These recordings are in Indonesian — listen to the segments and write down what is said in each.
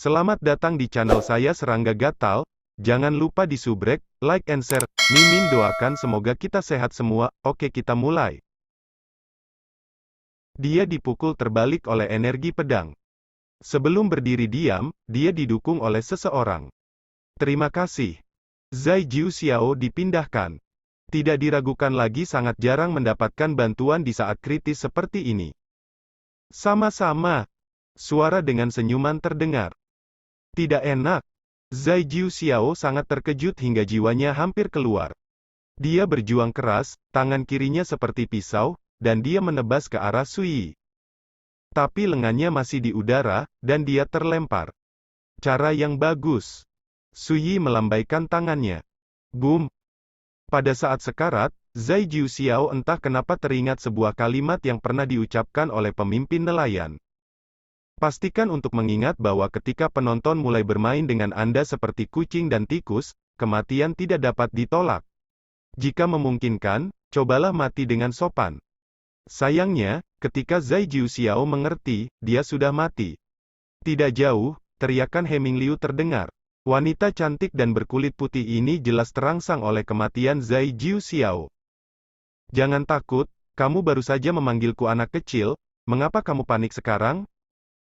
Selamat datang di channel saya Serangga Gatal. Jangan lupa di subrek, like and share. Mimin doakan semoga kita sehat semua. Oke, kita mulai. Dia dipukul terbalik oleh energi pedang. Sebelum berdiri diam, dia didukung oleh seseorang. Terima kasih. Zai Jiu Xiao dipindahkan. Tidak diragukan lagi, sangat jarang mendapatkan bantuan di saat kritis seperti ini. Sama-sama. Suara dengan senyuman terdengar. Tidak enak. Zai Jiu Xiao sangat terkejut hingga jiwanya hampir keluar. Dia berjuang keras, tangan kirinya seperti pisau, dan dia menebas ke arah Sui. Tapi lengannya masih di udara, dan dia terlempar. Cara yang bagus. Sui melambaikan tangannya. Boom. Pada saat sekarat, Zai Jiu Xiao entah kenapa teringat sebuah kalimat yang pernah diucapkan oleh pemimpin nelayan. Pastikan untuk mengingat bahwa ketika penonton mulai bermain dengan Anda seperti kucing dan tikus, kematian tidak dapat ditolak. Jika memungkinkan, cobalah mati dengan sopan. Sayangnya, ketika Zai Jiu Xiao mengerti, dia sudah mati. Tidak jauh, teriakan Heming Liu terdengar. Wanita cantik dan berkulit putih ini jelas terangsang oleh kematian Zai Jiu Xiao. Jangan takut, kamu baru saja memanggilku anak kecil, mengapa kamu panik sekarang?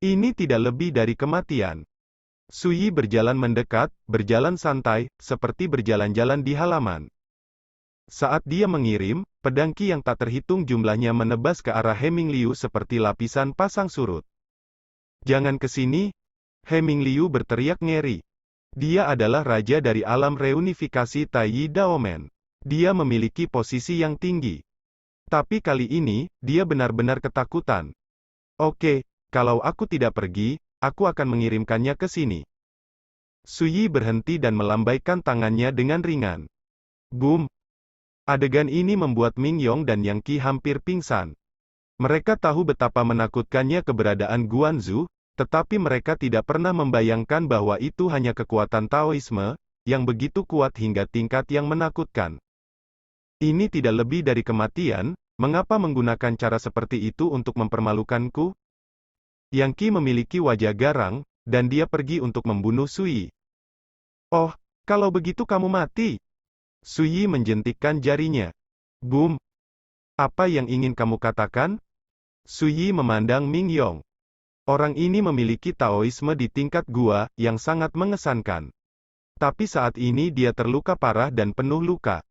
Ini tidak lebih dari kematian. Sui berjalan mendekat, berjalan santai, seperti berjalan-jalan di halaman. Saat dia mengirim, pedang Qi yang tak terhitung jumlahnya menebas ke arah Heming Liu seperti lapisan pasang surut. Jangan ke sini, Heming Liu berteriak ngeri. Dia adalah raja dari alam reunifikasi Taiyi Daomen. Dia memiliki posisi yang tinggi. Tapi kali ini, dia benar-benar ketakutan. Oke. Kalau aku tidak pergi, aku akan mengirimkannya ke sini. Sui berhenti dan melambaikan tangannya dengan ringan. Boom. Adegan ini membuat Ming Yong dan Yang Qi hampir pingsan. Mereka tahu betapa menakutkannya keberadaan Guanzu, tetapi mereka tidak pernah membayangkan bahwa itu hanya kekuatan Taoisme, yang begitu kuat hingga tingkat yang menakutkan. Ini tidak lebih dari kematian, mengapa menggunakan cara seperti itu untuk mempermalukanku? Yang Qi memiliki wajah garang, dan dia pergi untuk membunuh Sui. Oh, kalau begitu kamu mati. Sui menjentikkan jarinya. Boom. Apa yang ingin kamu katakan? Sui memandang Ming Yong. Orang ini memiliki Taoisme di tingkat gua, yang sangat mengesankan. Tapi saat ini dia terluka parah dan penuh luka.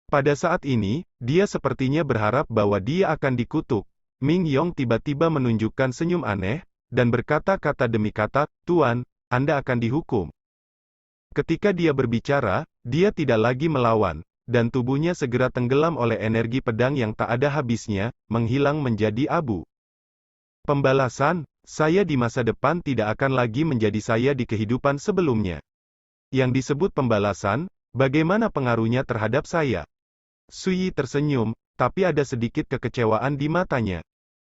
Pada saat ini, dia sepertinya berharap bahwa dia akan dikutuk. Ming Yong tiba-tiba menunjukkan senyum aneh, dan berkata kata demi kata, Tuan, Anda akan dihukum. Ketika dia berbicara, dia tidak lagi melawan, dan tubuhnya segera tenggelam oleh energi pedang yang tak ada habisnya, menghilang menjadi abu. Pembalasan, saya di masa depan tidak akan lagi menjadi saya di kehidupan sebelumnya. Yang disebut pembalasan, bagaimana pengaruhnya terhadap saya? Sui tersenyum, tapi ada sedikit kekecewaan di matanya.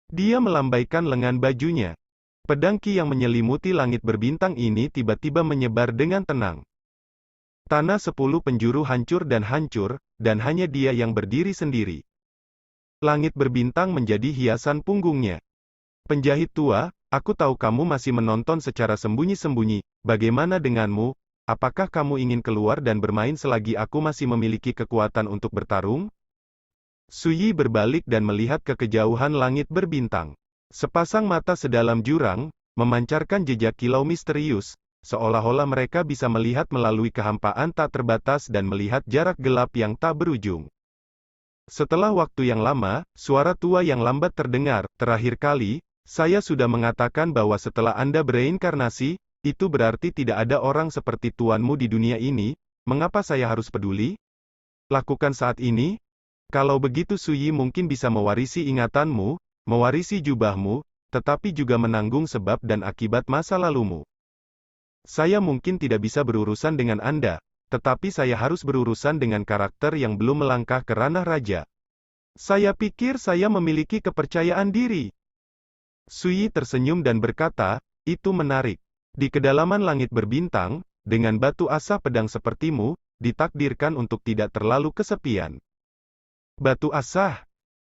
Dia melambaikan lengan bajunya. Pedang Qi yang menyelimuti langit berbintang ini tiba-tiba menyebar dengan tenang. Tanah 10 penjuru hancur, dan hanya dia yang berdiri sendiri. Langit berbintang menjadi hiasan punggungnya. Penjahit tua, aku tahu kamu masih menonton secara sembunyi-sembunyi, bagaimana denganmu? Apakah kamu ingin keluar dan bermain selagi aku masih memiliki kekuatan untuk bertarung? Sui berbalik dan melihat ke kejauhan langit berbintang. Sepasang mata sedalam jurang, memancarkan jejak kilau misterius, seolah-olah mereka bisa melihat melalui kehampaan tak terbatas dan melihat jarak gelap yang tak berujung. Setelah waktu yang lama, suara tua yang lambat terdengar. Terakhir kali, saya sudah mengatakan bahwa setelah Anda bereinkarnasi, itu berarti tidak ada orang seperti tuanmu di dunia ini. Mengapa saya harus peduli? Lakukan saat ini. Kalau begitu Sui mungkin bisa mewarisi ingatanmu, mewarisi jubahmu, tetapi juga menanggung sebab dan akibat masa lalumu. Saya mungkin tidak bisa berurusan dengan Anda, tetapi saya harus berurusan dengan karakter yang belum melangkah ke ranah raja. Saya pikir saya memiliki kepercayaan diri. Sui tersenyum dan berkata, itu menarik. Di kedalaman langit berbintang, dengan batu asa pedang sepertimu, ditakdirkan untuk tidak terlalu kesepian. Batu asah.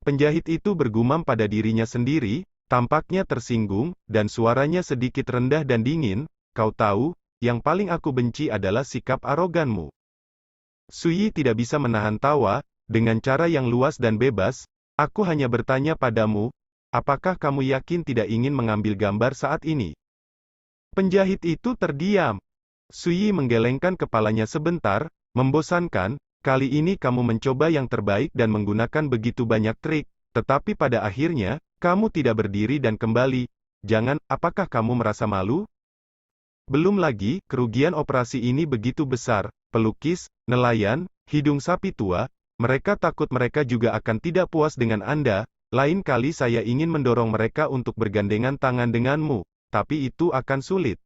Penjahit itu bergumam pada dirinya sendiri, tampaknya tersinggung, dan suaranya sedikit rendah dan dingin. kau tahu, yang paling aku benci adalah sikap aroganmu. Suyi tidak bisa menahan tawa, dengan cara yang luas dan bebas, aku hanya bertanya padamu, apakah kamu yakin tidak ingin mengambil gambar saat ini? Penjahit itu terdiam. Suyi menggelengkan kepalanya sebentar, membosankan, kali ini kamu mencoba yang terbaik dan menggunakan begitu banyak trik, tetapi pada akhirnya, kamu tidak berdiri dan kembali. Jangan, apakah kamu merasa malu? Belum lagi, kerugian operasi ini begitu besar, pelukis, nelayan, hidung sapi tua, mereka takut mereka juga akan tidak puas dengan Anda, lain kali saya ingin mendorong mereka untuk bergandengan tangan denganmu, tapi itu akan sulit.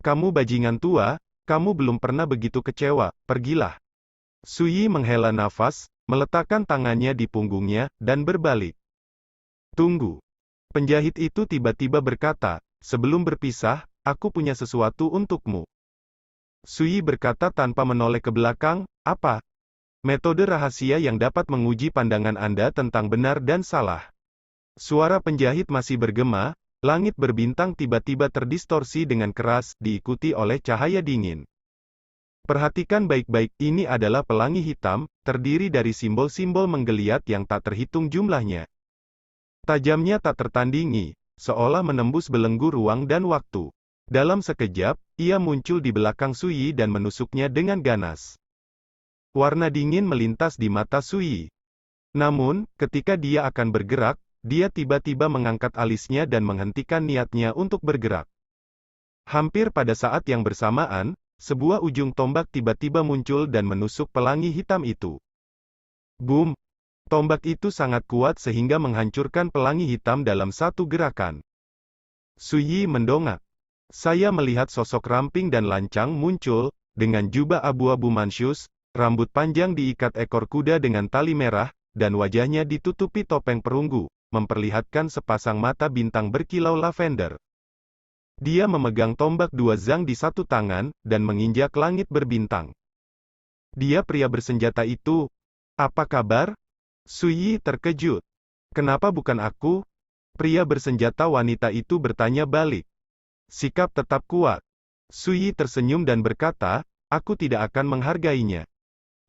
Kamu bajingan tua, kamu belum pernah begitu kecewa, pergilah. Suyi menghela nafas, meletakkan tangannya di punggungnya, dan berbalik. Tunggu. Penjahit itu tiba-tiba berkata, sebelum berpisah, aku punya sesuatu untukmu. Suyi berkata tanpa menoleh ke belakang, apa? Metode rahasia yang dapat menguji pandangan Anda tentang benar dan salah. Suara penjahit masih bergema, langit berbintang tiba-tiba terdistorsi dengan keras, diikuti oleh cahaya dingin. Perhatikan baik-baik, ini adalah pelangi hitam, terdiri dari simbol-simbol menggeliat yang tak terhitung jumlahnya. Tajamnya tak tertandingi, seolah menembus belenggu ruang dan waktu. Dalam sekejap, ia muncul di belakang Suyi dan menusuknya dengan ganas. Warna dingin melintas di mata Suyi. Namun, ketika dia akan bergerak, dia tiba-tiba mengangkat alisnya dan menghentikan niatnya untuk bergerak. Hampir pada saat yang bersamaan, sebuah ujung tombak tiba-tiba muncul dan menusuk pelangi hitam itu. Boom! Tombak itu sangat kuat sehingga menghancurkan pelangi hitam dalam satu gerakan. Suyi mendongak. Saya melihat sosok ramping dan lancang muncul, dengan jubah abu-abu mansyus, rambut panjang diikat ekor kuda dengan tali merah, dan wajahnya ditutupi topeng perunggu, memperlihatkan sepasang mata bintang berkilau lavender. Dia memegang tombak dua zang di satu tangan, dan menginjak langit berbintang. Dia pria bersenjata itu. Apa kabar? Suyi terkejut. Kenapa bukan aku? Pria bersenjata wanita itu bertanya balik. Sikap tetap kuat. Suyi tersenyum dan berkata, aku tidak akan menghargainya.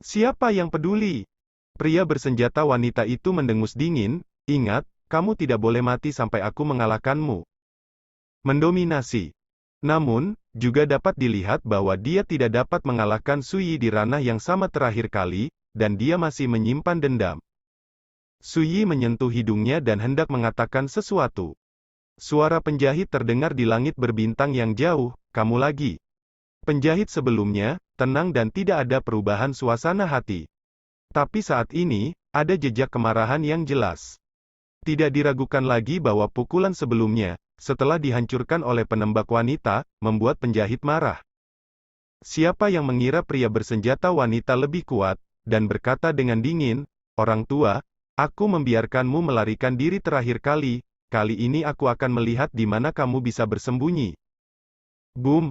Siapa yang peduli? Pria bersenjata wanita itu mendengus dingin, ingat, kamu tidak boleh mati sampai aku mengalahkanmu. Mendominasi. Namun, juga dapat dilihat bahwa dia tidak dapat mengalahkan Suyi di ranah yang sama terakhir kali, dan dia masih menyimpan dendam. Suyi menyentuh hidungnya dan hendak mengatakan sesuatu. Suara penjahit terdengar di langit berbintang yang jauh, kamu lagi. Penjahit sebelumnya, tenang dan tidak ada perubahan suasana hati. Tapi saat ini, ada jejak kemarahan yang jelas. Tidak diragukan lagi bahwa pukulan sebelumnya, setelah dihancurkan oleh penembak wanita, membuat penjahit marah. Siapa yang mengira pria bersenjata wanita lebih kuat, dan berkata dengan dingin, orang tua, aku membiarkanmu melarikan diri terakhir kali, kali ini aku akan melihat di mana kamu bisa bersembunyi. Boom!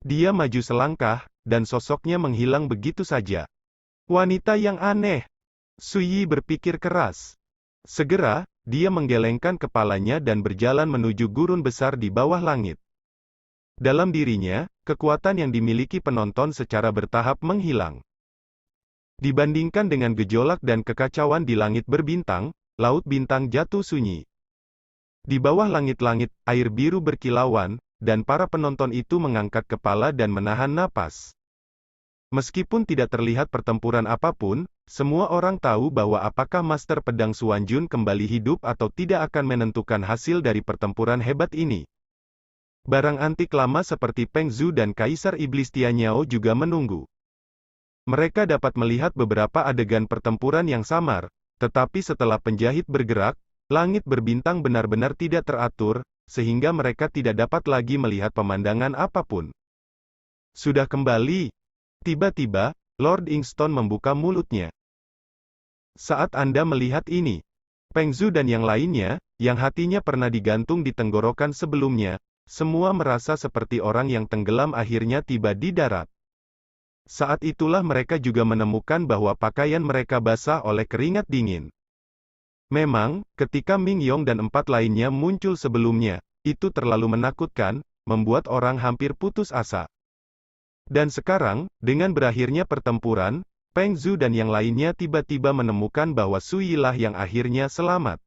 Dia maju selangkah, dan sosoknya menghilang begitu saja. Wanita yang aneh. Suyi berpikir keras. Segera, dia menggelengkan kepalanya dan berjalan menuju gurun besar di bawah langit. Dalam dirinya, kekuatan yang dimiliki penonton secara bertahap menghilang. Dibandingkan dengan gejolak dan kekacauan di langit berbintang, laut bintang jatuh sunyi. Di bawah langit-langit, air biru berkilauan, dan para penonton itu mengangkat kepala dan menahan napas. Meskipun tidak terlihat pertempuran apapun, semua orang tahu bahwa apakah Master Pedang Xuanjun kembali hidup atau tidak akan menentukan hasil dari pertempuran hebat ini. Barang antik lama seperti Peng Zhu dan Kaisar Iblis Tianyao juga menunggu. Mereka dapat melihat beberapa adegan pertempuran yang samar, tetapi setelah penjahit bergerak, langit berbintang benar-benar tidak teratur, sehingga mereka tidak dapat lagi melihat pemandangan apapun. Sudah kembali. Tiba-tiba, Lord Ingston membuka mulutnya. Saat Anda melihat ini, Peng Zhu dan yang lainnya, yang hatinya pernah digantung di tenggorokan sebelumnya, semua merasa seperti orang yang tenggelam akhirnya tiba di darat. Saat itulah mereka juga menemukan bahwa pakaian mereka basah oleh keringat dingin. Memang, ketika Ming Yong dan 4 lainnya muncul sebelumnya, itu terlalu menakutkan, membuat orang hampir putus asa. Dan sekarang, dengan berakhirnya pertempuran, Peng Zhu dan yang lainnya tiba-tiba menemukan bahwa Sui lah yang akhirnya selamat.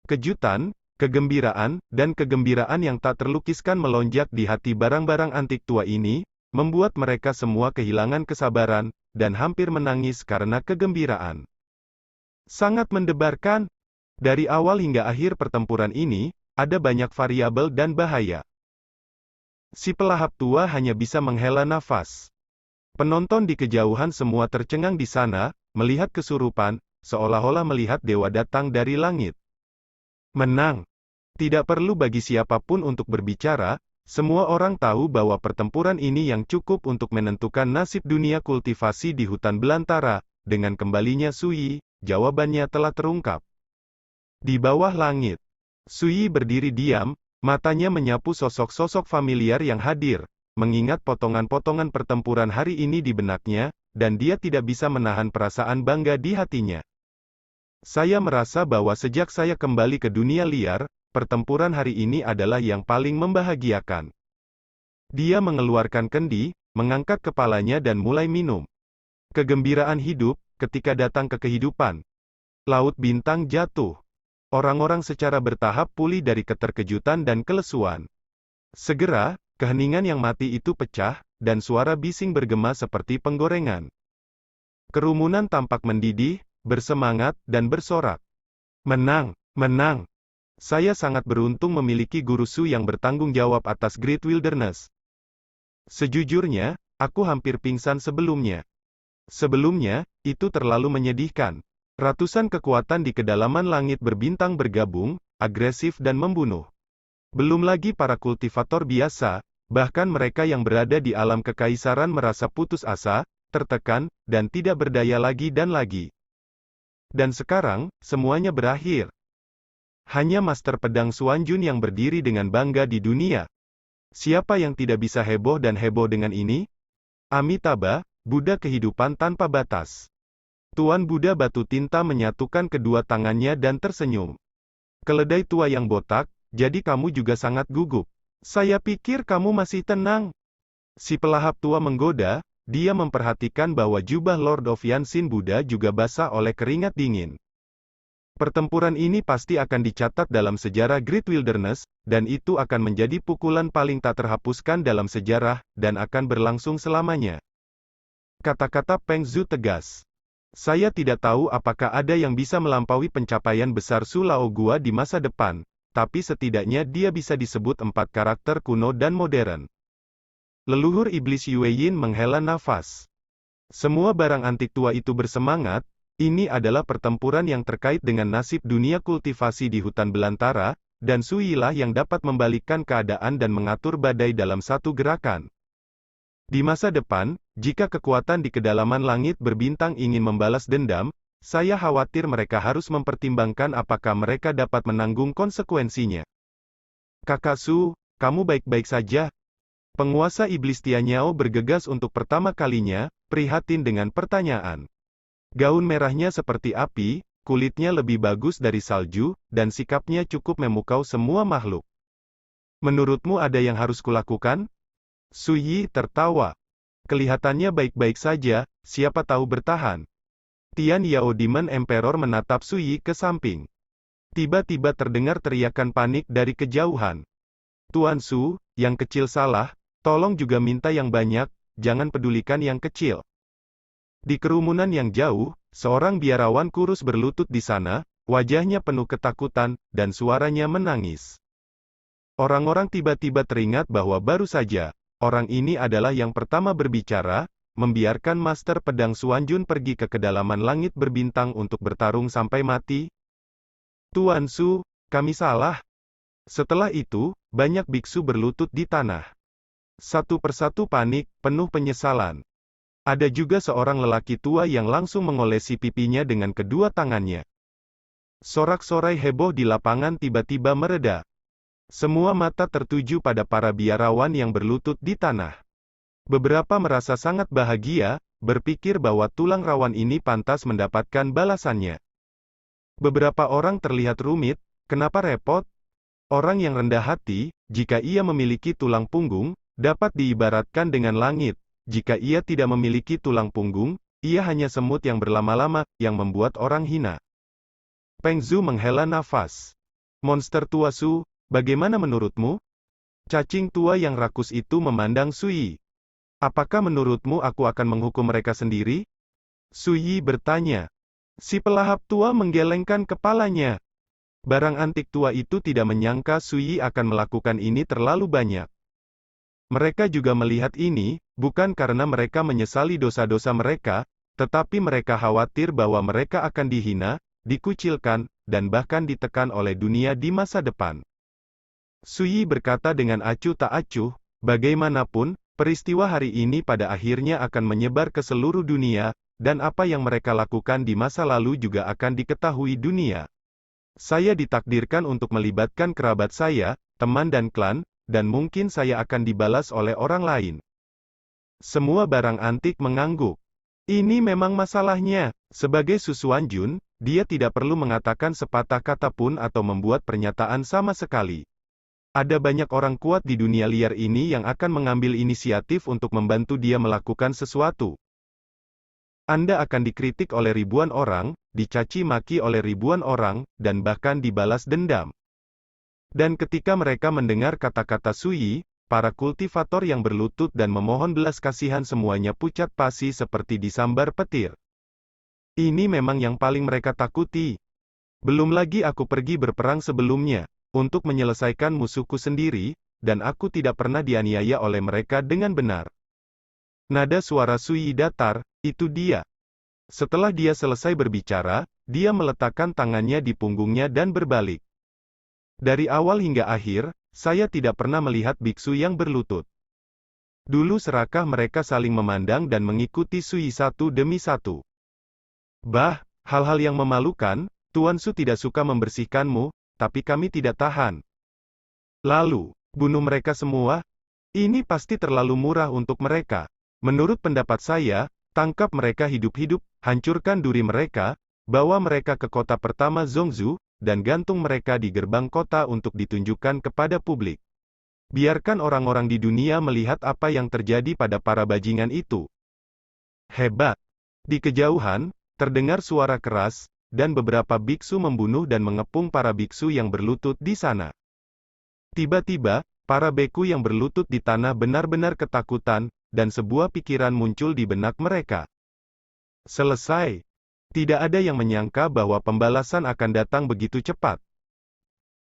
Kejutan, kegembiraan, dan kegembiraan yang tak terlukiskan melonjak di hati barang-barang antik tua ini, membuat mereka semua kehilangan kesabaran, dan hampir menangis karena kegembiraan. Sangat mendebarkan. Dari awal hingga akhir pertempuran ini, ada banyak variabel dan bahaya. Si pelahap tua hanya bisa menghela nafas. Penonton di kejauhan semua tercengang di sana, melihat kesurupan, seolah-olah melihat dewa datang dari langit. Menang. Tidak perlu bagi siapapun untuk berbicara, semua orang tahu bahwa pertempuran ini yang cukup untuk menentukan nasib dunia kultivasi di hutan belantara. Dengan kembalinya Sui, jawabannya telah terungkap. Di bawah langit, Sui berdiri diam, matanya menyapu sosok-sosok familiar yang hadir, mengingat potongan-potongan pertempuran hari ini di benaknya, dan dia tidak bisa menahan perasaan bangga di hatinya. Saya merasa bahwa sejak saya kembali ke dunia liar, pertempuran hari ini adalah yang paling membahagiakan. Dia mengeluarkan kendi, mengangkat kepalanya dan mulai minum. Kegembiraan hidup, ketika datang ke kehidupan. Laut bintang jatuh. Orang-orang secara bertahap pulih dari keterkejutan dan kelesuan. Segera, keheningan yang mati itu pecah, dan suara bising bergema seperti penggorengan. Kerumunan tampak mendidih, bersemangat, dan bersorak. Menang, menang. Saya sangat beruntung memiliki guru Su yang bertanggung jawab atas Great Wilderness. Sejujurnya, aku hampir pingsan sebelumnya. Sebelumnya, itu terlalu menyedihkan. Ratusan kekuatan di kedalaman langit berbintang bergabung, agresif dan membunuh. Belum lagi para kultivator biasa, bahkan mereka yang berada di alam kekaisaran merasa putus asa, tertekan, dan tidak berdaya lagi dan lagi. Dan sekarang, semuanya berakhir. Hanya Master Pedang Xuanjun yang berdiri dengan bangga di dunia. Siapa yang tidak bisa heboh dan heboh dengan ini? Amitabha, Buddha kehidupan tanpa batas. Tuan Buddha batu tinta menyatukan kedua tangannya dan tersenyum. Keledai tua yang botak, jadi kamu juga sangat gugup. Saya pikir kamu masih tenang. Si pelahap tua menggoda, dia memperhatikan bahwa jubah Lord of Yanxin Buddha juga basah oleh keringat dingin. Pertempuran ini pasti akan dicatat dalam sejarah Great Wilderness, dan itu akan menjadi pukulan paling tak terhapuskan dalam sejarah, dan akan berlangsung selamanya. Kata-kata Peng Zhu tegas. Saya tidak tahu apakah ada yang bisa melampaui pencapaian besar Su Lao Gua di masa depan, tapi setidaknya dia bisa disebut 4 karakter kuno dan modern. Leluhur iblis Yue Yin menghela nafas. Semua barang antik tua itu bersemangat, ini adalah pertempuran yang terkait dengan nasib dunia kultivasi di hutan belantara, dan Sui lah yang dapat membalikkan keadaan dan mengatur badai dalam satu gerakan. Di masa depan, jika kekuatan di kedalaman langit berbintang ingin membalas dendam, saya khawatir mereka harus mempertimbangkan apakah mereka dapat menanggung konsekuensinya. Kakak Su, kamu baik-baik saja? Penguasa iblis Tianyao bergegas untuk pertama kalinya, prihatin dengan pertanyaan. Gaun merahnya seperti api, kulitnya lebih bagus dari salju, dan sikapnya cukup memukau semua makhluk. Menurutmu ada yang harus kulakukan? Su Yi tertawa. Kelihatannya baik-baik saja, siapa tahu bertahan. Tian Yao Demon Emperor menatap Su Yi ke samping. Tiba-tiba terdengar teriakan panik dari kejauhan. Tuan Su, yang kecil salah, tolong juga minta yang banyak, jangan pedulikan yang kecil. Di kerumunan yang jauh, seorang biarawan kurus berlutut di sana, wajahnya penuh ketakutan, dan suaranya menangis. Orang-orang tiba-tiba teringat bahwa baru saja, orang ini adalah yang pertama berbicara, membiarkan Master Pedang Xuanjun pergi ke kedalaman langit berbintang untuk bertarung sampai mati. Tuan Su, kami salah. Setelah itu, banyak biksu berlutut di tanah. Satu persatu panik, penuh penyesalan. Ada juga seorang lelaki tua yang langsung mengolesi pipinya dengan kedua tangannya. Sorak-sorai heboh di lapangan tiba-tiba mereda. Semua mata tertuju pada para biarawan yang berlutut di tanah. Beberapa merasa sangat bahagia, berpikir bahwa tulang rawan ini pantas mendapatkan balasannya. Beberapa orang terlihat rumit, kenapa repot? Orang yang rendah hati, jika ia memiliki tulang punggung, dapat diibaratkan dengan langit. Jika ia tidak memiliki tulang punggung, ia hanya semut yang berlama-lama, yang membuat orang hina. Peng Zhu menghela nafas. Monster tua Su, bagaimana menurutmu? Cacing tua yang rakus itu memandang Sui. Apakah menurutmu aku akan menghukum mereka sendiri? Sui bertanya. Si pelahap tua menggelengkan kepalanya. Barang antik tua itu tidak menyangka Sui akan melakukan ini terlalu banyak. Mereka juga melihat ini, bukan karena mereka menyesali dosa-dosa mereka, tetapi mereka khawatir bahwa mereka akan dihina, dikucilkan, dan bahkan ditekan oleh dunia di masa depan. Sui berkata dengan acuh tak acuh, bagaimanapun, peristiwa hari ini pada akhirnya akan menyebar ke seluruh dunia, dan apa yang mereka lakukan di masa lalu juga akan diketahui dunia. Saya ditakdirkan untuk melibatkan kerabat saya, teman dan klan, dan mungkin saya akan dibalas oleh orang lain. Semua barang antik mengangguk. Ini memang masalahnya. Sebagai Susuan Jun, dia tidak perlu mengatakan sepatah kata pun atau membuat pernyataan sama sekali. Ada banyak orang kuat di dunia liar ini yang akan mengambil inisiatif untuk membantu dia melakukan sesuatu. Anda akan dikritik oleh ribuan orang, dicaci maki oleh ribuan orang, dan bahkan dibalas dendam. Dan ketika mereka mendengar kata-kata Sui, para kultivator yang berlutut dan memohon belas kasihan semuanya pucat pasi seperti disambar petir. Ini memang yang paling mereka takuti. Belum lagi aku pergi berperang sebelumnya, untuk menyelesaikan musuhku sendiri, dan aku tidak pernah dianiaya oleh mereka dengan benar. Nada suara Sui datar, itu dia. Setelah dia selesai berbicara, dia meletakkan tangannya di punggungnya dan berbalik. Dari awal hingga akhir, saya tidak pernah melihat biksu yang berlutut. Dulu serakah mereka saling memandang dan mengikuti Sui satu demi satu. Bah, hal-hal yang memalukan, Tuan Su tidak suka membersihkanmu, tapi kami tidak tahan. Lalu, bunuh mereka semua? Ini pasti terlalu murah untuk mereka. Menurut pendapat saya, tangkap mereka hidup-hidup, hancurkan duri mereka, bawa mereka ke kota pertama Zhongzhou, dan gantung mereka di gerbang kota untuk ditunjukkan kepada publik. Biarkan orang-orang di dunia melihat apa yang terjadi pada para bajingan itu. Hebat! Di kejauhan, terdengar suara keras, dan beberapa biksu membunuh dan mengepung para biksu yang berlutut di sana. Tiba-tiba, para beku yang berlutut di tanah benar-benar ketakutan, dan sebuah pikiran muncul di benak mereka. Selesai. Tidak ada yang menyangka bahwa pembalasan akan datang begitu cepat.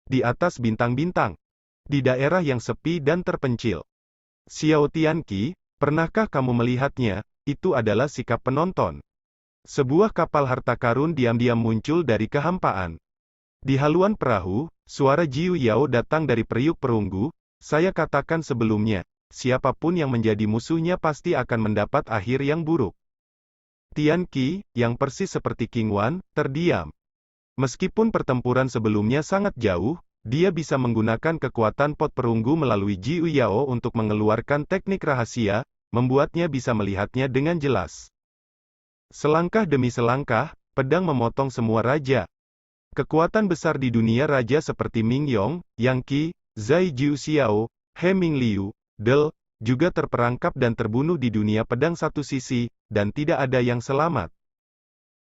Di atas bintang-bintang. Di daerah yang sepi dan terpencil. Xiao Tianqi, pernahkah kamu melihatnya? Itu adalah sikap penonton. Sebuah kapal harta karun diam-diam muncul dari kehampaan. Di haluan perahu, suara Jiu Yao datang dari periuk perunggu. Saya katakan sebelumnya, siapapun yang menjadi musuhnya pasti akan mendapat akhir yang buruk. Tianqi, yang persis seperti King Wan, terdiam. Meskipun pertempuran sebelumnya sangat jauh, dia bisa menggunakan kekuatan pot perunggu melalui Jiu Yao untuk mengeluarkan teknik rahasia, membuatnya bisa melihatnya dengan jelas. Selangkah demi selangkah, pedang memotong semua raja. Kekuatan besar di dunia raja seperti Ming Yong, Yang Qi, Zai Jiu Xiao, He Ming Liu, Del, juga terperangkap dan terbunuh di dunia pedang satu sisi, dan tidak ada yang selamat.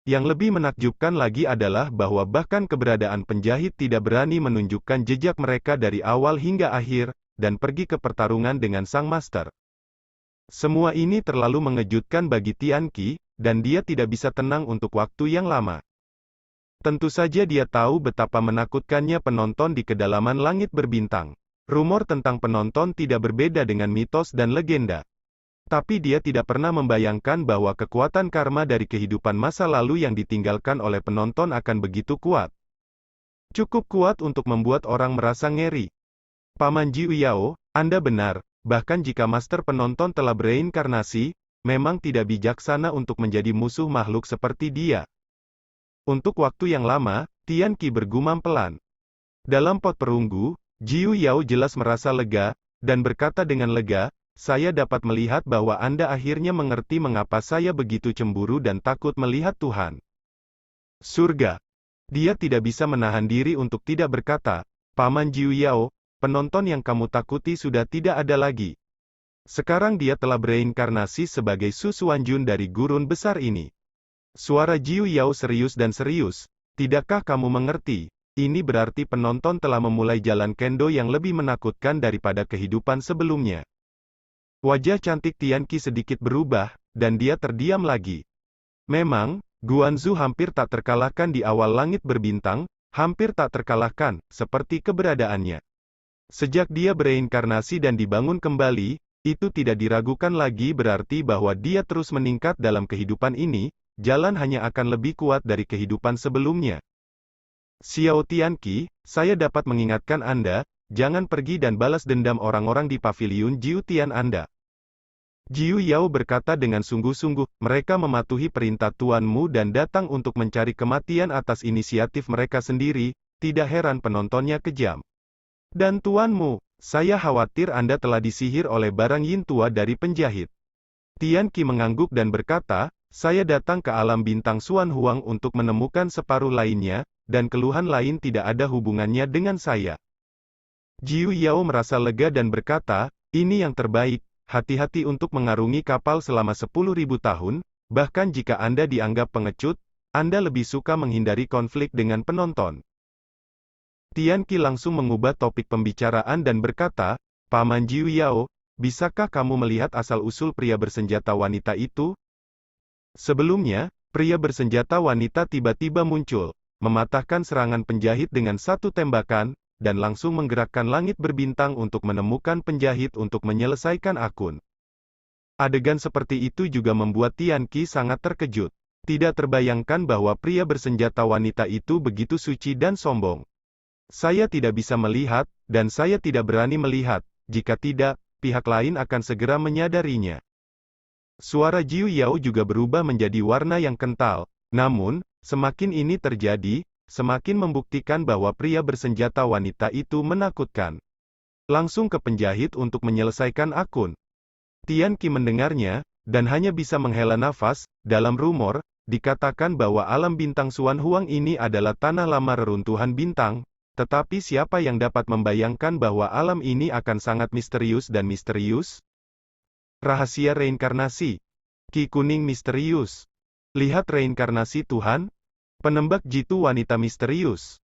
Yang lebih menakjubkan lagi adalah bahwa bahkan keberadaan penjahit tidak berani menunjukkan jejak mereka dari awal hingga akhir, dan pergi ke pertarungan dengan sang master. Semua ini terlalu mengejutkan bagi Tianqi, dan dia tidak bisa tenang untuk waktu yang lama. Tentu saja dia tahu betapa menakutkannya penonton di kedalaman langit berbintang. Rumor tentang penonton tidak berbeda dengan mitos dan legenda. Tapi dia tidak pernah membayangkan bahwa kekuatan karma dari kehidupan masa lalu yang ditinggalkan oleh penonton akan begitu kuat. Cukup kuat untuk membuat orang merasa ngeri. Paman Jiu Yao, Anda benar, bahkan jika master penonton telah bereinkarnasi, memang tidak bijaksana untuk menjadi musuh makhluk seperti dia. Untuk waktu yang lama, Tianqi bergumam pelan. Dalam pot perunggu, Jiu Yao jelas merasa lega, dan berkata dengan lega, saya dapat melihat bahwa Anda akhirnya mengerti mengapa saya begitu cemburu dan takut melihat Tuhan. Surga. Dia tidak bisa menahan diri untuk tidak berkata, Paman Jiu Yao, penonton yang kamu takuti sudah tidak ada lagi. Sekarang dia telah bereinkarnasi sebagai Su Xuanjun dari gurun besar ini. Suara Jiu Yao serius dan serius. Tidakkah kamu mengerti? Ini berarti penonton telah memulai jalan kendo yang lebih menakutkan daripada kehidupan sebelumnya. Wajah cantik Tianqi sedikit berubah, dan dia terdiam lagi. Memang, Guanzu hampir tak terkalahkan di awal langit berbintang, hampir tak terkalahkan, seperti keberadaannya. Sejak dia bereinkarnasi dan dibangun kembali, itu tidak diragukan lagi berarti bahwa dia terus meningkat dalam kehidupan ini, jalan hanya akan lebih kuat dari kehidupan sebelumnya. Xiao Tianqi, saya dapat mengingatkan Anda, jangan pergi dan balas dendam orang-orang di paviliun Jiu Tian Anda. Jiu Yao berkata dengan sungguh-sungguh, mereka mematuhi perintah tuanmu dan datang untuk mencari kematian atas inisiatif mereka sendiri, tidak heran penontonnya kejam. Dan tuanmu, saya khawatir Anda telah disihir oleh barang yin tua dari penjahit. Tianqi mengangguk dan berkata, saya datang ke alam bintang Xuan Huang untuk menemukan separuh lainnya, dan keluhan lain tidak ada hubungannya dengan saya. Jiu Yao merasa lega dan berkata, ini yang terbaik, hati-hati untuk mengarungi kapal selama 10.000 tahun, bahkan jika Anda dianggap pengecut, Anda lebih suka menghindari konflik dengan penonton. Tianqi langsung mengubah topik pembicaraan dan berkata, Paman Jiu Yao, bisakah kamu melihat asal-usul pria bersenjata wanita itu? Sebelumnya, pria bersenjata wanita tiba-tiba muncul, mematahkan serangan penjahit dengan satu tembakan, dan langsung menggerakkan langit berbintang untuk menemukan penjahit untuk menyelesaikan akun. Adegan seperti itu juga membuat Tianqi sangat terkejut. Tidak terbayangkan bahwa pria bersenjata wanita itu begitu suci dan sombong. Saya tidak bisa melihat, dan saya tidak berani melihat, jika tidak, pihak lain akan segera menyadarinya. Suara Jiu Yao juga berubah menjadi warna yang kental, namun, semakin ini terjadi, semakin membuktikan bahwa pria bersenjata wanita itu menakutkan. Langsung ke penjahit untuk menyelesaikan akun. Tianqi mendengarnya, dan hanya bisa menghela nafas. Dalam rumor, dikatakan bahwa alam bintang Xuan Huang ini adalah tanah lama reruntuhan bintang, tetapi siapa yang dapat membayangkan bahwa alam ini akan sangat misterius dan misterius? Rahasia reinkarnasi. Ki kuning misterius. Lihat reinkarnasi Tuhan. Penembak jitu wanita misterius.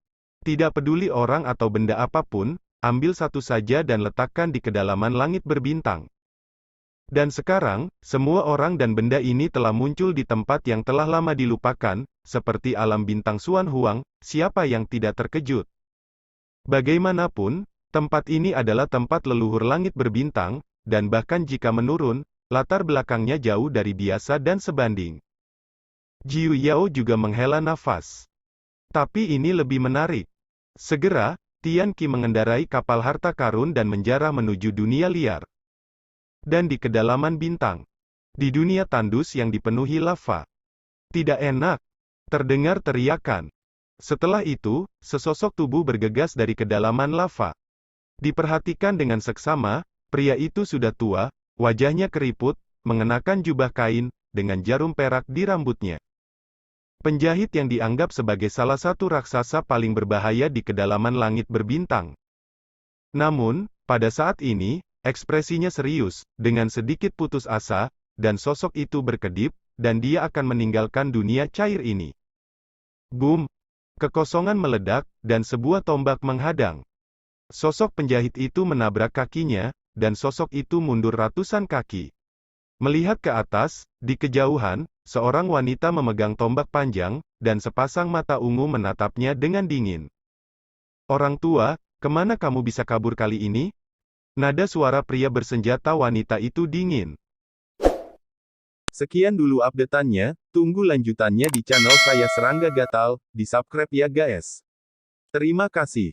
Tidak peduli orang atau benda apapun, ambil satu saja dan letakkan di kedalaman langit berbintang. Dan sekarang, semua orang dan benda ini telah muncul di tempat yang telah lama dilupakan, seperti alam bintang Xuan Huang, siapa yang tidak terkejut? Bagaimanapun, tempat ini adalah tempat leluhur langit berbintang, dan bahkan jika menurun, latar belakangnya jauh dari biasa dan sebanding. Jiu Yao juga menghela nafas. Tapi ini lebih menarik. Segera, Tianqi mengendarai kapal harta karun dan menjarah menuju dunia liar. Dan di kedalaman bintang. Di dunia tandus yang dipenuhi lava. Tidak enak. Terdengar teriakan. Setelah itu, sesosok tubuh bergegas dari kedalaman lava. Diperhatikan dengan seksama, pria itu sudah tua, wajahnya keriput, mengenakan jubah kain, dengan jarum perak di rambutnya. Penjahit yang dianggap sebagai salah satu raksasa paling berbahaya di kedalaman langit berbintang. Namun, pada saat ini, ekspresinya serius, dengan sedikit putus asa, dan sosok itu berkedip, dan dia akan meninggalkan dunia cair ini. Boom! Kekosongan meledak, dan sebuah tombak menghadang. Sosok penjahit itu menabrak kakinya, dan sosok itu mundur ratusan kaki. Melihat ke atas, di kejauhan, seorang wanita memegang tombak panjang, dan sepasang mata ungu menatapnya dengan dingin. Orang tua, kemana kamu bisa kabur kali ini? Nada suara pria bersenjata wanita itu dingin. Sekian dulu update-annya, tunggu lanjutannya di channel saya Serangga Gatal, di subscribe ya guys. Terima kasih.